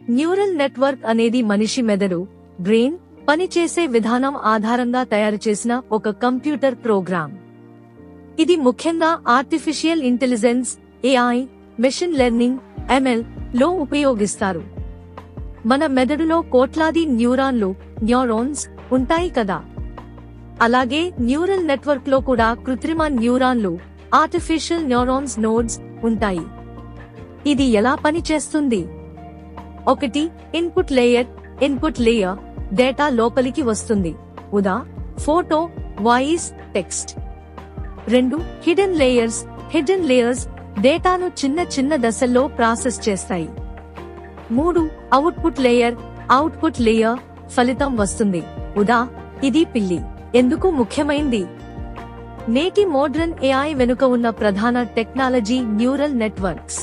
Neural network అనేది మనిషి మెదడు, బ్రెయిన్ పనిచేసే విధానం ఆధారంగా తయారుచేసిన ఒక కంప్యూటర్ ప్రోగ్రామ్. ఇది ముఖ్యంగా artificial intelligence, AI, machine learning, ML లో ఉపయోగిస్తారు. మన మెదడులో కోట్లాది న్యూరాన్స్ ఉంటాయి కదా. అలాగే న్యూరల్ నెట్వర్క్ లో కూడా కృత్రిమ న్యూరాన్లు, ఆర్టిఫిషియల్ న్యూరాన్స్ నోడ్స్ ఉంటాయి. ఇది ఎలా పనిచేస్తుంది? 1. ఇన్పుట్ లేయర్ డేటా లోపలికి వస్తుంది. ఉదా photo, voice, text. 2. Hidden layers డేటాను చిన్న దశల్లో ప్రాసెస్ చేస్తాయి. 3. అవుట్పుట్ లేయర్ ఫలితం వస్తుంది. ఉదా ఇది పిల్లి. ఎందుకు ముఖ్యమైంది? నేటి మోడ్రన్ AI వెనుక ఉన్న ప్రధాన టెక్నాలజీ న్యూరల్ నెట్వర్క్స్.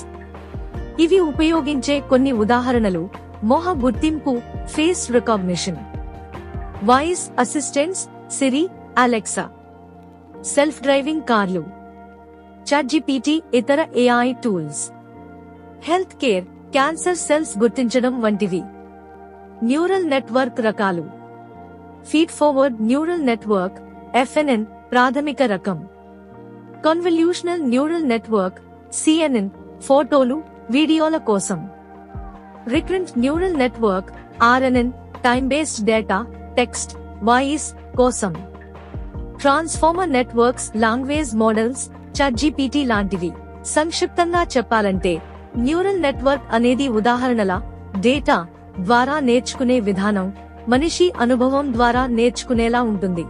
ఇవి ఉపయోగించే కొన్ని ఉదాహరణలు: మొహ గుర్తింపు, ఫేస్ రికగ్నిషన్, వాయిస్ అసిస్టెంట్స్, సిరి, అలెక్సా, సెల్ఫ్ డ్రైవింగ్ కార్లు, ChatGPT, ఇతర AI tools, health care, cancer cells గుర్తించడం వంటివి. న్యూరల్ నెట్వర్క్ రకాలు: feed forward neural network, FNN ప్రాథమిక రకం. కన్వల్యూషనల్ న్యూరల్ నెట్వర్క్, CNN ఫోటోలు, వీడియోల కోసం. Recurrent neural network, RNN time based data, text, voice కోసం. Transformer networks, language models, ChatGPT లాంటివి. సంక్షిప్తంగా చెప్పాలంటే న్యూరల్ నెట్వర్క్ అనేది ఉదాహరణల డేటా ద్వారా నేర్చుకునే విధానం, మనిషి అనుభవం ద్వారా నేర్చుకునేలా ఉంటుంది.